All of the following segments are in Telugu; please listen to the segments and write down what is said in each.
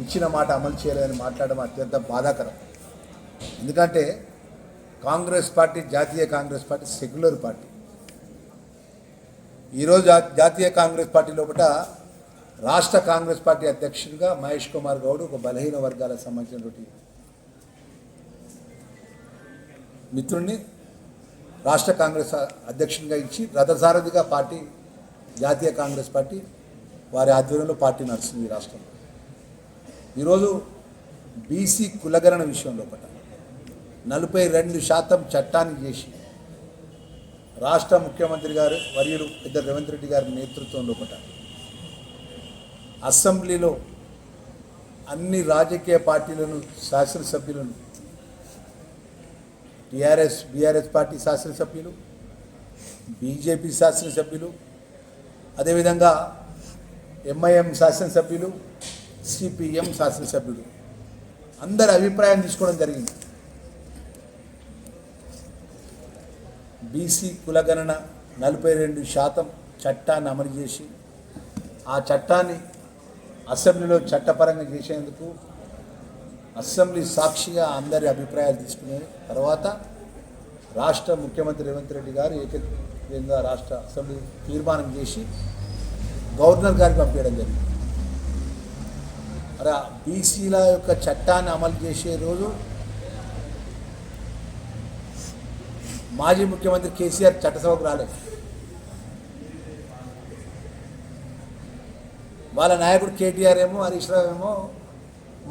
ఇచ్చిన మాట అమలు చేయలేదని మాట్లాడడం అత్యంత బాధాకరం. ఎందుకంటే కాంగ్రెస్ పార్టీ, జాతీయ కాంగ్రెస్ పార్టీ సెక్యులర్ పార్టీ. ఈరోజు జాతీయ కాంగ్రెస్ పార్టీ లోపల రాష్ట్ర కాంగ్రెస్ పార్టీ అధ్యక్షుడిగా మహేష్ కుమార్ గౌడ్ ఒక బలహీన వర్గాలకు సంబంధించినటువంటి మిత్రుడిని రాష్ట్ర కాంగ్రెస్ అధ్యక్షునిగా ఇచ్చి రథసారథిగా పార్టీ, జాతీయ కాంగ్రెస్ పార్టీ వారి ఆధ్వర్యంలో పార్టీ నడుస్తుంది ఈ రాష్ట్రంలో. ఈరోజు బీసీ కులగణన విషయం లోపల 42% చట్టాన్ని చేసి రాష్ట్ర ముఖ్యమంత్రి గారు వర్యులు పెద్ద రేవంత్ రెడ్డి గారి నేతృత్వం లోపల అసెంబ్లీలో అన్ని రాజకీయ పార్టీలను, శాసనసభ్యులను, బీఆర్ఎస్ పార్టీ శాసనసభ్యులు, బీజేపీ శాసనసభ్యులు, అదేవిధంగా ఎంఐఎం శాసనసభ్యులు, సిపిఎం శాసనసభ్యులు అందరి అభిప్రాయం తీసుకోవడం జరిగింది. బీసీ కులగణన 42% చట్టాన్ని అమలు చేసి ఆ చట్టాన్ని అసెంబ్లీలో చట్టపరంగా చేసేందుకు అసెంబ్లీ సాక్షిగా అందరి అభిప్రాయాలు తీసుకునే తర్వాత రాష్ట్ర ముఖ్యమంత్రి రేవంత్ రెడ్డి గారు ఏకగ్రీవంగా రాష్ట్ర అసెంబ్లీ తీర్మానం చేసి గవర్నర్ గారికి పంపించడం జరిగింది. మరి బీసీల యొక్క చట్టాన్ని అమలు చేసే రోజు మాజీ ముఖ్యమంత్రి కేసీఆర్ చట్టసభకు రాలేదు. వాళ్ళ నాయకుడు కేటీఆర్ ఏమో, హరీష్ రావు ఏమో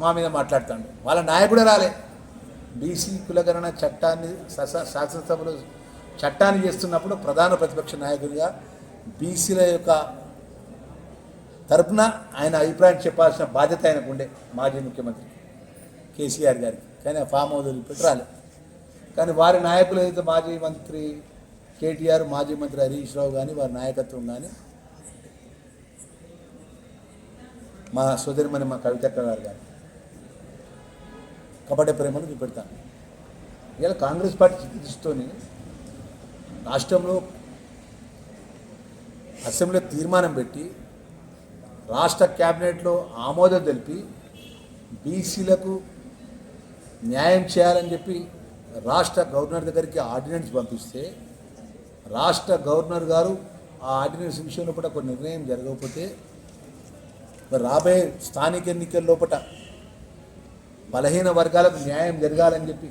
మా మీద మాట్లాడుతాడు. వాళ్ళ నాయకుడే రాలే. బీసీ కులగణన చట్టాన్ని శాసనసభలో చట్టాన్ని చేస్తున్నప్పుడు ప్రధాన ప్రతిపక్ష నాయకుడిగా బీసీల యొక్క తరపున ఆయన అభిప్రాయం చెప్పాల్సిన బాధ్యత ఆయనకు ఉండే, మాజీ ముఖ్యమంత్రి కేసీఆర్ గారికి. కానీ ఆ ఫామ్ హౌస్ పెట్టి రాలే. కానీ వారి నాయకులు ఏదైతే మాజీ మంత్రి కేటీఆర్, మాజీ మంత్రి హరీష్ రావు కానీ వారి నాయకత్వం కానీ, మా సోదరిమణి మా కవితక్క గారు కానీ కపట ప్రేమను చూపెడతాను. ఇలా కాంగ్రెస్ పార్టీ దృష్టితోని రాష్ట్రంలో అసెంబ్లీలో తీర్మానం పెట్టి రాష్ట్ర క్యాబినెట్లో ఆమోదం తెలిపి బీసీలకు న్యాయం చేయాలని చెప్పి రాష్ట్ర గవర్నర్ దగ్గరికి ఆర్డినెన్స్ పంపిస్తే రాష్ట్ర గవర్నర్ గారు ఆ ఆర్డినెన్స్ విషయంలో కూడా ఒక నిర్ణయం జరగకపోతే మరి రాబోయే స్థానిక ఎన్నికల లోపల బలహీన వర్గాలకు న్యాయం జరగాలని చెప్పి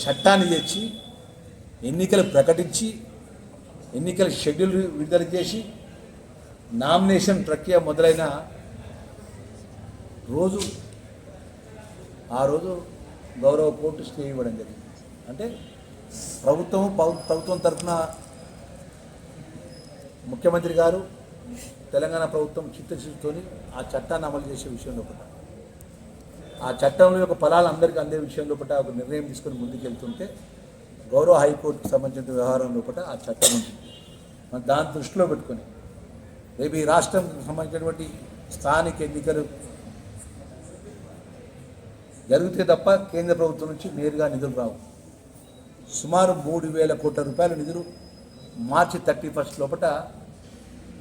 చట్టాన్ని తెచ్చి ఎన్నికలు ప్రకటించి ఎన్నికల షెడ్యూల్ విడుదల చేసి నామినేషన్ ప్రక్రియ మొదలైన రోజు ఆ రోజు గౌరవ కోర్టు స్టే ఇవ్వడం జరిగింది. అంటే ప్రభుత్వం తరఫున ముఖ్యమంత్రి గారు, తెలంగాణ ప్రభుత్వం చిత్తశుద్ధితో ఆ చట్టాన్ని అమలు చేసే విషయం లోపల, ఆ చట్టంలో యొక్క ఫలాలు అందరికీ అందే విషయం లోపల ఒక నిర్ణయం తీసుకొని ముందుకెళ్తుంటే గౌరవ హైకోర్టుకు సంబంధించిన వ్యవహారం లోపల ఆ చట్టం ఉంటుంది. మరి దాన్ని దృష్టిలో పెట్టుకొని రేపు ఈ రాష్ట్రంకి సంబంధించినటువంటి స్థానిక ఎన్నికలు జరిగితే తప్ప కేంద్ర ప్రభుత్వం నుంచి నేరుగా నిధులు రావు. సుమారు 3,000 కోట్ల రూపాయల నిధులు మార్చి 31 లోపల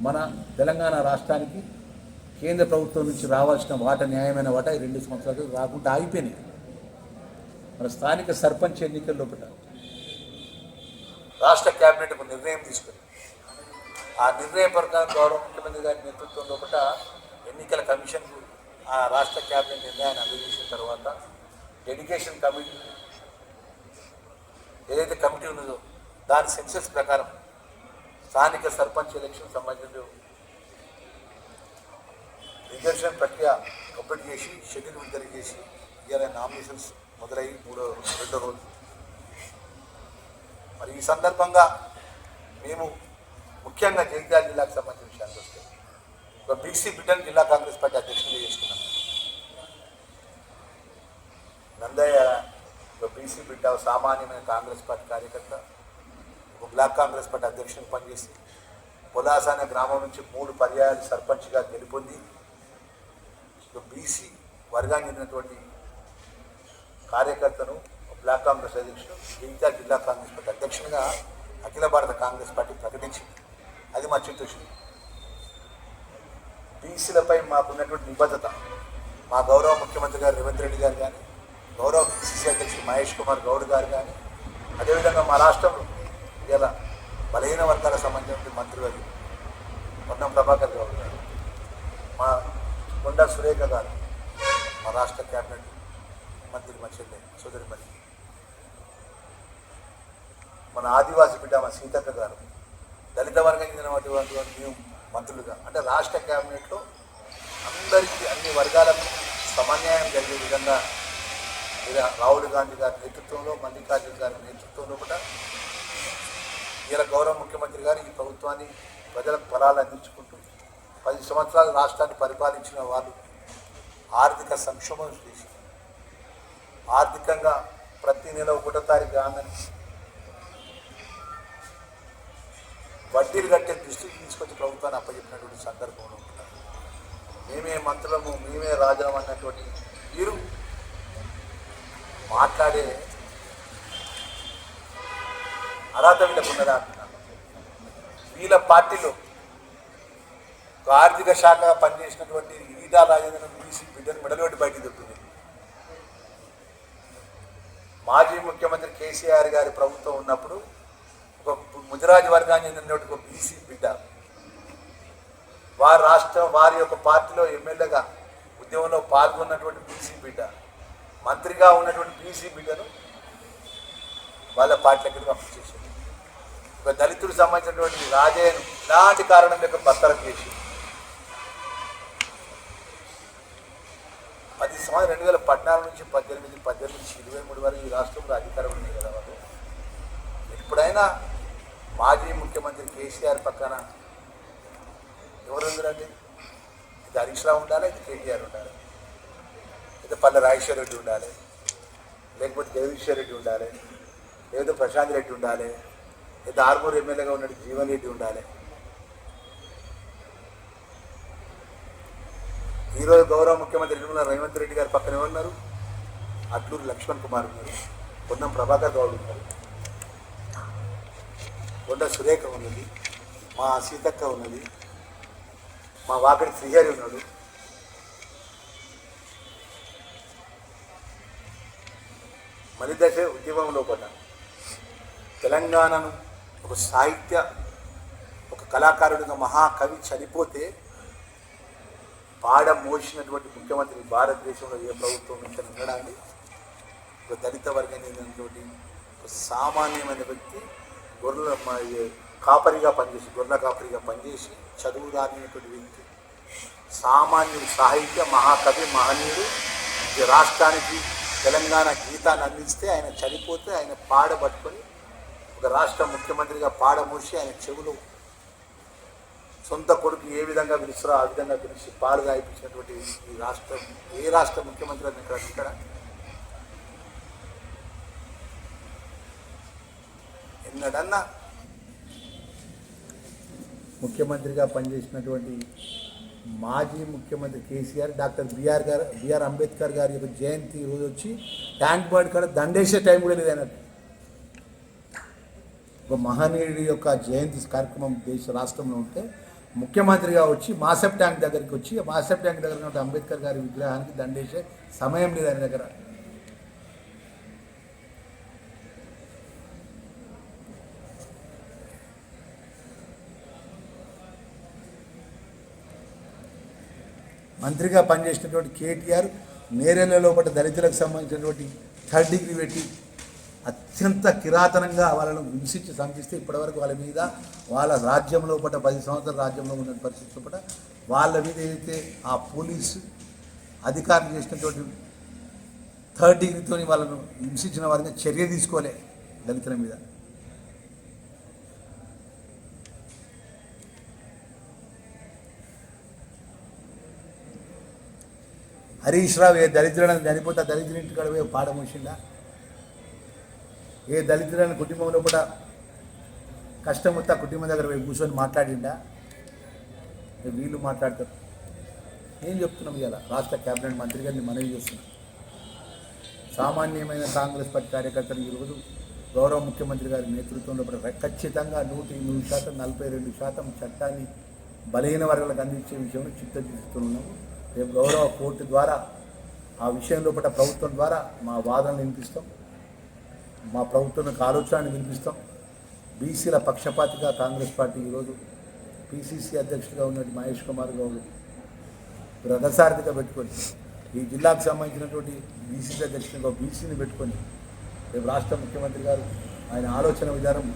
మన తెలంగాణ రాష్ట్రానికి కేంద్ర ప్రభుత్వం నుంచి రావాల్సిన వాటా, న్యాయమైన వాటా ఈ 2 సంవత్సరాలు రాకుండా ఆగిపోయినాయి. మన స్థానిక సర్పంచ్ ఎన్నికల లోపల రాష్ట్ర క్యాబినెట్ ఒక నిర్ణయం తీసుకుంది. ఆ నిర్ణయం ప్రకారం గౌరవ ముఖ్యమంత్రి గారి నేతృత్వం లోపల ఎన్నికల కమిషన్కు ఆ రాష్ట్ర క్యాబినెట్ నిర్ణయాన్ని అందజేసిన తర్వాత డెడికేషన్ కమిటీ ఏదైతే కమిటీ ఉన్నదో దాని సెన్సెస్ ప్రకారం స్థానిక సర్పంచ్ ఎలక్షన్ సంబంధించిన రిజర్వేషన్ ప్రక్రియ కంప్లీట్ చేసి షెడ్యూల్ విడుదల చేసి ఇవాళ నామినేషన్స్ మొదలయ్యి రెండో రోజు. మరి ఈ సందర్భంగా మేము ముఖ్యంగా జగిత్యాల జిల్లాకు సంబంధించిన విషయానికి వస్తే ఒక బీసీ బిడ్డను జిల్లా కాంగ్రెస్ పార్టీ అధ్యక్షుడిగా చేసుకున్నాం. నందయ్య ఒక బీసీ బిడ్డ, సామాన్యమైన కాంగ్రెస్ పార్టీ కార్యకర్త, ఒక బ్లాక్ కాంగ్రెస్ పార్టీ అధ్యక్షుడిని పనిచేసి పొలాస అనే గ్రామం నుంచి 3 పర్యాయాలు సర్పంచ్గా గెలుపొంది బీసీ వర్గానికి చెందినటువంటి కార్యకర్తను బ్లాక్ కాంగ్రెస్ అధ్యక్షుడు, జగిత్యాల జిల్లా కాంగ్రెస్ పార్టీ అధ్యక్షునిగా అఖిల భారత కాంగ్రెస్ పార్టీ ప్రకటించింది. అది మా చిత్తశుద్ధి. బీసీలపై మాకున్నటువంటి నిబద్ధత మా గౌరవ ముఖ్యమంత్రి గారు రేవంత్ రెడ్డి గారు కానీ, గౌరవ పిసిసి అధ్యక్షుడు మహేష్ కుమార్ గౌడ్ గారు కానీ, అదేవిధంగా మా రాష్ట్రంలో ఇలా బలహీన వర్గాలకు సంబంధించిన మంత్రివర్గ పొన్నం ప్రభాకర్ గౌడ్ గారు, మా కొండా సురేఖ గారు, మా రాష్ట్ర క్యాబినెట్ మంత్రి మచ్చలే సోదరిమణి, మన ఆదివాసీ బిడ్డ మా సీతక్క గారు, దళిత వర్గం చెందినటువంటి మంత్రులుగా, అంటే రాష్ట్ర క్యాబినెట్లో అందరికీ అన్ని వర్గాలకు సమన్యాయం జరిగే విధంగా రాహుల్ గాంధీ గారి నేతృత్వంలో, మల్లికార్జున గారి నేతృత్వంలో కూడా ఇలా గౌరవ ముఖ్యమంత్రి గారు ఈ ప్రభుత్వాన్ని ప్రజలకు ఫలాలు అందించుకుంటూ 10 సంవత్సరాలు రాష్ట్రాన్ని పరిపాలించిన వాళ్ళు ఆర్థిక సంక్షోభం చేసి ఆర్థికంగా ప్రతి నెల 1వ తారీఖు ఆందని వడ్డీలు కట్టే దృష్టికి తీసుకొచ్చి ప్రభుత్వాన్ని అప్పచెప్పినటువంటి సందర్భంలో ఉంటున్నారు. మేమే మంత్రులము, మేమే రాజాము అన్నటువంటి వీరు మాట్లాడే అర్హత వీళ్ళకు ఉన్నదా అంటున్నాను. వీళ్ళ పార్టీలో ఆర్థిక శాఖ పనిచేసినటువంటి ఈటా రాజేంద్ర బీసీ బిడ్డను మెడలోటి బయటికి దొరుకుతుంది. మాజీ ముఖ్యమంత్రి కేసీఆర్ గారి ప్రభుత్వం ఉన్నప్పుడు ఒక ముదిరాజు వర్గానికి చెందినటువంటి ఒక బీసీ బిడ్డ వారి యొక్క పార్టీలో ఎమ్మెల్యేగా ఉద్యమంలో పాల్గొన్నటువంటి బీసీ బిడ్డ, మంత్రిగా ఉన్నటువంటి బీసీ బిడ్డను వాళ్ళ పార్టీలకి పంపించేసింది. ఒక దళితుడికి సంబంధించినటువంటి రాజయ్యను ఇలాంటి కారణం యొక్క బత్తరం చేసి 10 సంవత్సరాలు 2014 నుంచి 18 నుంచి 23 వరకు ఈ రాష్ట్రంలో అధికారం ఉంది కదా వాళ్ళు. ఎప్పుడైనా మాజీ ముఖ్యమంత్రి కేసీఆర్ పక్కన ఎవరు ఉందండి? ఇది హరీష్ రావు ఉండాలి, ఇది కేటీఆర్ ఉండాలి, లేదా పల్లె రాజేశ్వర రెడ్డి ఉండాలి, లేకపోతే జగదీశ్వర్ రెడ్డి ఉండాలి, లేదా ప్రశాంత్ రెడ్డి ఉండాలి, లేదా ఆర్మూరు ఎమ్మెల్యేగా ఉన్నట్టు జీవన్ రెడ్డి ఉండాలి. ఈరోజు గౌరవ ముఖ్యమంత్రి రేవంత్ రెడ్డి గారి పక్కన ఉన్నారు, అట్లూరు లక్ష్మణ్ కుమార్ ఉన్నారు, పొన్నం ప్రభాకర్ గౌడ్ ఉన్నారు, కొండ సురేఖ ఉన్నది, మా సీతక్క ఉన్నది, మా వాకడి శ్రీహరి ఉన్నాడు. మలిదశ ఉద్యమంలో పడ్డ తెలంగాణను ఒక సాహిత్య, ఒక కళాకారుడిగా మహాకవి చనిపోతే పాడ మోసినటువంటి ముఖ్యమంత్రి భారతదేశంలో ఏ ప్రభుత్వం ఇంకా ఉండడానికి ఒక దళిత వర్గం చెందినటువంటి ఒక సామాన్యమైన వ్యక్తి గొర్రెల కాపరిగా పనిచేసి, గొర్రెల కాపరిగా పనిచేసి చదువు రానిటువంటి వ్యక్తి, సామాన్యుడు, సాహిత్య మహాకవి, మహనీయుడు, ఈ రాష్ట్రానికి తెలంగాణ గీతాన్ని అందిస్తే ఆయన చనిపోతే ఆయన పాడ పట్టుకొని ఒక రాష్ట్ర ముఖ్యమంత్రిగా పాడ మూసి ఆయన చెవులు సొంత కొడుకు ఏ విధంగా పిలుస్తారో ఆ విధంగా పిలిచి పాలు గాయిపించినటువంటి ఈ రాష్ట్రం ఏ రాష్ట్ర ముఖ్యమంత్రి అని ఇక్కడ ఎన్నడన్నా ముఖ్యమంత్రిగా పనిచేసినటువంటి మాజీ ముఖ్యమంత్రి కేసీఆర్ డాక్టర్ బిఆర్ అంబేద్కర్ గారి యొక్క జయంతి రోజు వచ్చి ట్యాంక్ బండ్ కాడ దండేసే టైం కూడా లేదన్నట్టు. ఒక మహనీయుడి యొక్క జయంతి కార్యక్రమం రాష్ట్రంలో ఉంటే ముఖ్యమంత్రిగా వచ్చి మాసెప్ ట్యాంక్ దగ్గరికి వచ్చి మాసెప్ ట్యాంక్ దగ్గర ఉన్న అంబేద్కర్ గారి విగ్రహానికి దండేసే సమయం లేదు ఆయన దగ్గర. మంత్రిగా పనిచేసినటువంటి కేటీఆర్ నేరేళ్లలో పడ్డ దళితులకు సంబంధించినటువంటి 3rd డిగ్రీ పెట్టి అత్యంత కిరాతనంగా వాళ్ళను హింసించి సంపిస్తే ఇప్పటివరకు వాళ్ళ మీద వాళ్ళ రాజ్యంలో పడ్డ 10 సంవత్సరాల రాజ్యంలో ఉన్న పరిస్థితుల్లో పట్ల వాళ్ళ మీద ఏదైతే ఆ పోలీసు అధికారులు చేసినటువంటి 3rd డిగ్రీతో వాళ్ళను హింసించిన వారిని చర్య తీసుకోలే దళితుల మీద. హరీష్ రావు ఏ దళితులను చనిపోతే దళితుల ఇంటికాడ పోయి పాడమూసిందా? ఏ దళితులను కుటుంబంలో కూడా కష్టం వస్తే కుటుంబం దగ్గర పోయి కూర్చొని మాట్లాడిండా? వీళ్ళు మాట్లాడతారు. ఏం చెప్తున్నాం ఇవాళ రాష్ట్ర క్యాబినెట్ మంత్రి గారిని మనవి చేస్తున్నాం. సామాన్యమైన కాంగ్రెస్ పార్టీ కార్యకర్తలు ఈరోజు గౌరవ ముఖ్యమంత్రి గారి నేతృత్వంలో ఖచ్చితంగా 100% 42% చట్టాన్ని బలహీన వర్గాలకు అందించే విషయంలో చిత్తశుద్ధిస్తున్నాము. రేపు గౌరవ కోర్టు ద్వారా ఆ విషయం లోపల ప్రభుత్వం ద్వారా మా వాదనలు వినిపిస్తాం, మా ప్రభుత్వం యొక్క ఆలోచనని వినిపిస్తాం. బీసీల పక్షపాతిగా కాంగ్రెస్ పార్టీ ఈరోజు పిసిసి అధ్యక్షుడిగా ఉన్నది మహేష్ కుమార్ గౌడ్ రథసారథిగా పెట్టుకొని ఈ జిల్లాకు సంబంధించినటువంటి బీసీసీ అధ్యక్షుడిగా బీసీని పెట్టుకొని రేపు రాష్ట్ర ముఖ్యమంత్రి గారు ఆయన ఆలోచన విధానం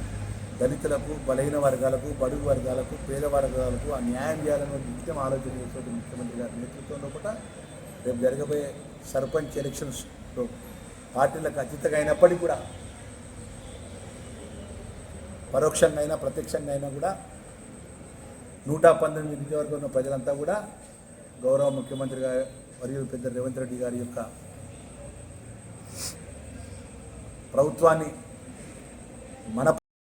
దళితులకు, బలహీన వర్గాలకు, బడుగు వర్గాలకు, పేద వర్గాలకు ఆ న్యాయం చేయాలనే నిత్యం ఆలోచన చేసే ముఖ్యమంత్రి గారి నేతృత్వంలో కూడా రేపు జరగబోయే సర్పంచ్ ఎలక్షన్స్లో పార్టీలకు అతీతంగా అయినప్పటికీ కూడా పరోక్షంగా అయినా ప్రత్యక్షంగా అయినా కూడా 119 నియోజకవర్గంలో ఉన్న ప్రజలంతా కూడా గౌరవ ముఖ్యమంత్రి గారు మరియు పెద్ద రేవంత్ రెడ్డి గారి యొక్క ప్రభుత్వాన్ని మన